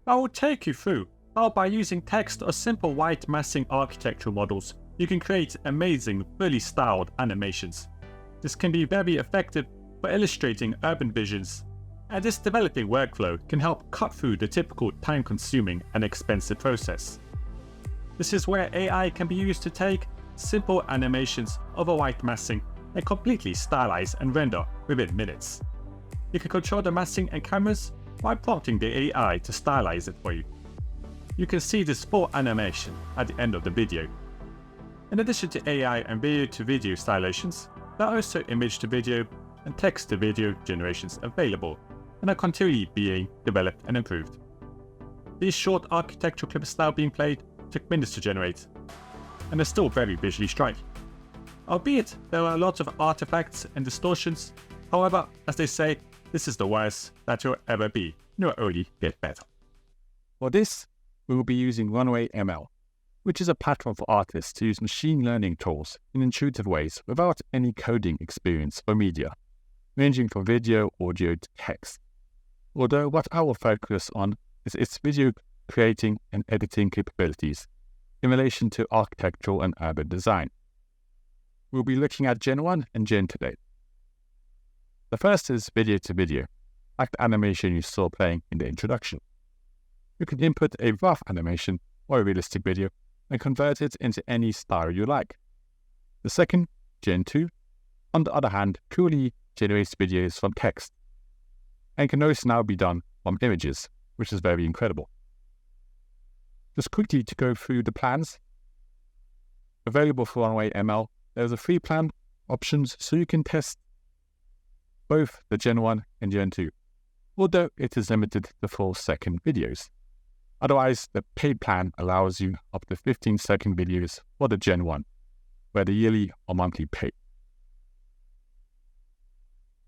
I will take you through how by using text or simple white masking architectural models, you can create amazing, fully styled animations. This can be very effective for illustrating urban visions, and this developing workflow can help cut through the typical time-consuming and expensive process. This is where AI can be used to take simple animations of a white masking and completely stylize and render within minutes. You can control the masking and cameras by prompting the AI to stylize it for you. You can see this full animation at the end of the video. In addition to AI and video-to-video stylizations, there are also image-to-video and text-to-video generations available and are continually being developed and improved. These short architectural clips now being played took minutes to generate, and are still very visually striking. Albeit there are a lot of artifacts and distortions, however, as they say, this is the worst that you'll ever be, and you'll only get better. For this, we will be using RunwayML, which is a platform for artists to use machine learning tools in intuitive ways without any coding experience for media, ranging from video, audio to text. Although what I will focus on is its video creating and editing capabilities in relation to architectural and urban design. We'll be looking at Gen 1 and Gen 2 today. The first is video to video, like the animation you saw playing in the introduction. You can input a rough animation or a realistic video and convert it into any style you like. The second, Gen 2, on the other hand, purely generates videos from text and can also now be done from images, which is very incredible. Just quickly to go through the plans. Available for RunwayML, there's a free plan options so you can test both the Gen 1 and Gen 2, although it is limited to 4-second videos. Otherwise, the paid plan allows you up to 15-second videos for the Gen 1, whether yearly or monthly pay.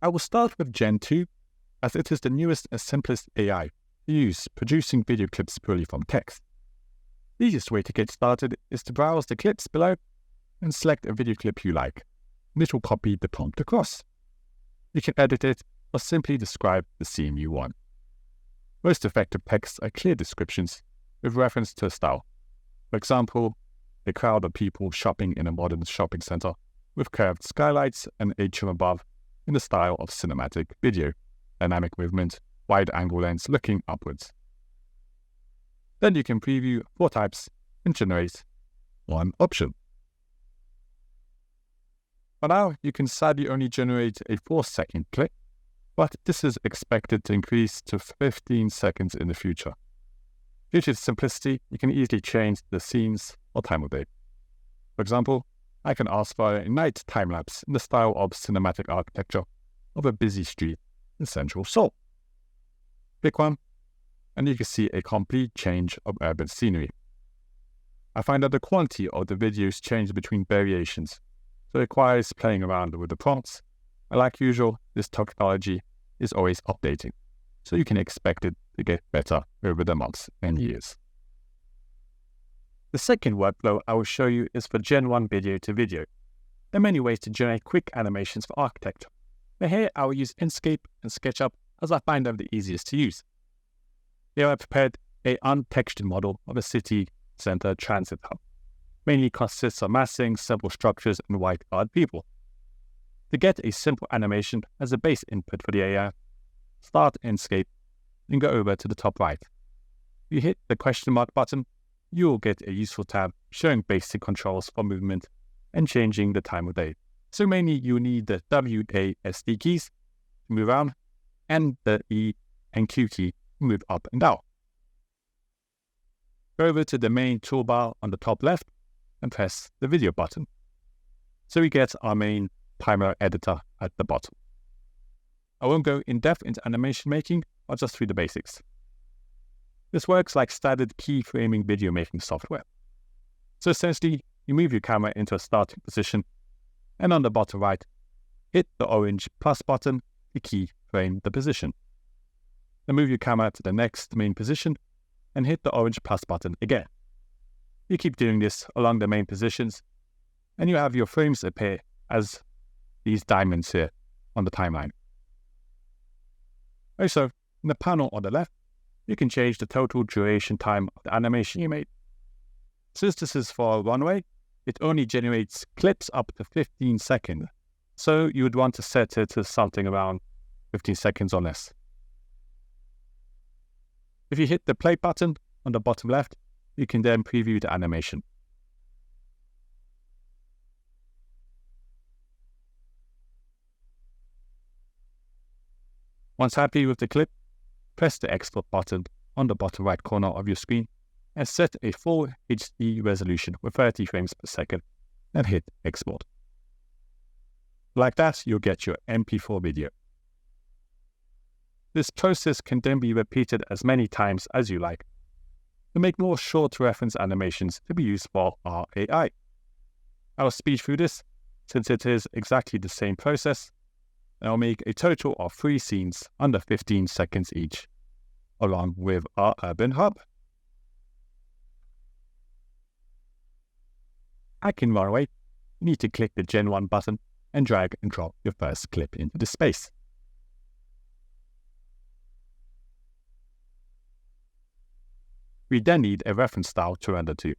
I will start with Gen 2, as it is the newest and simplest AI to use producing video clips purely from text. The easiest way to get started is to browse the clips below and select a video clip you like, and it will copy the prompt across. You can edit it or simply describe the scene you want. Most effective texts are clear descriptions with reference to a style. For example, a crowd of people shopping in a modern shopping center with curved skylights and a trim above in the style of cinematic video, dynamic movement, wide-angle lens looking upwards. Then you can preview 4 types and generate one option. For now, you can sadly only generate a 4-second clip, but this is expected to increase to 15 seconds in the future. Due to its simplicity, you can easily change the scenes or time of day. For example, I can ask for a night time-lapse in the style of cinematic architecture of a busy street in central Seoul. Pick one, and you can see a complete change of urban scenery. I find that the quality of the videos changes between variations, so it requires playing around with the prompts, and like usual, this technology is always updating, so you can expect it to get better over the months and years. The second workflow I will show you is for Gen 1 video to video. There are many ways to generate quick animations for architecture, but here I will use Inkscape and SketchUp as I find them the easiest to use. Here I prepared an untextured model of a city center transit hub. Mainly consists of massing, simple structures, and white-colored people. To get a simple animation as a base input for the AI, start Inkscape and go over to the top right. If you hit the question mark button, you will get a useful tab showing basic controls for movement and changing the time of day. So mainly you need the WASD keys to move around and the E and Q key to move up and down. Go over to the main toolbar on the top left and press the video button. So we get our main timer editor at the bottom. I won't go in depth into animation making, or just through the basics. This works like standard keyframing video making software. So essentially, you move your camera into a starting position, and on the bottom right, hit the orange plus button to keyframe the position. Then move your camera to the next main position, and hit the orange plus button again. You keep doing this along the main positions, and you have your frames appear as these diamonds here on the timeline. Also, in the panel on the left, you can change the total duration time of the animation you made. Since this is for Runway, it only generates clips up to 15 seconds, so you would want to set it to something around 15 seconds or less. If you hit the play button on the bottom left, you can then preview the animation. Once happy with the clip, press the export button on the bottom right corner of your screen and set a full HD resolution with 30 frames per second and hit export. Like that, you'll get your MP4 video. This process can then be repeated as many times as you like to make more short reference animations to be used for our AI. I'll speed through this since it is exactly the same process, and I'll make a total of 3 scenes under 15 seconds each, along with our urban hub. Back in Runway, you need to click the Gen 1 button and drag and drop your first clip into the space. We then need a reference style to render to.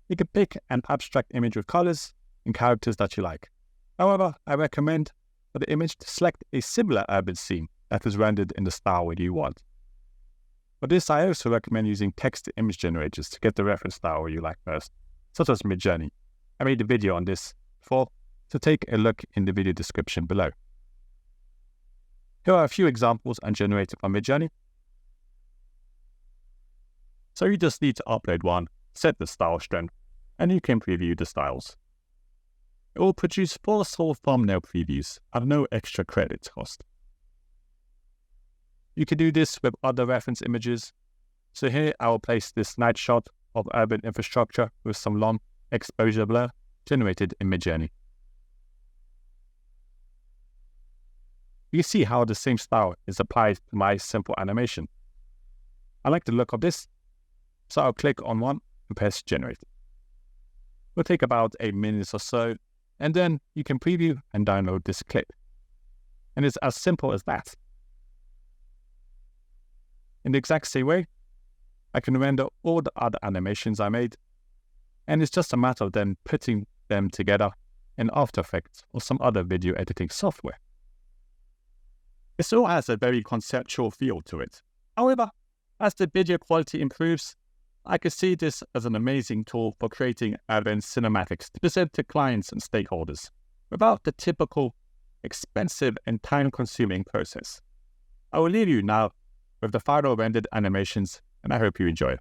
You can pick an abstract image with colors and characters that you like. However, I recommend for the image to select a similar urban scene that is rendered in the style you want. For this, I also recommend using text-to-image generators to get the reference style you like first, such as Midjourney. I made a video on this before, so take a look in the video description below. Here are a few examples I generated from Midjourney. So you just need to upload one, set the style strength, and you can preview the styles. It will produce 4 full thumbnail previews at no extra credit cost. You can do this with other reference images. So here I will place this night shot of urban infrastructure with some long exposure blur generated in Midjourney. You see how the same style is applied to my simple animation. I like the look of this, so I'll click on one and press generate. It will take about a minute or so, and then you can preview and download this clip. And it's as simple as that. In the exact same way, I can render all the other animations I made, and it's just a matter of then putting them together in After Effects or some other video editing software. It still has a very conceptual feel to it. However, as the video quality improves, I can see this as an amazing tool for creating urban cinematics to present to clients and stakeholders without the typical expensive and time-consuming process. I will leave you now with the final rendered animations, and I hope you enjoy.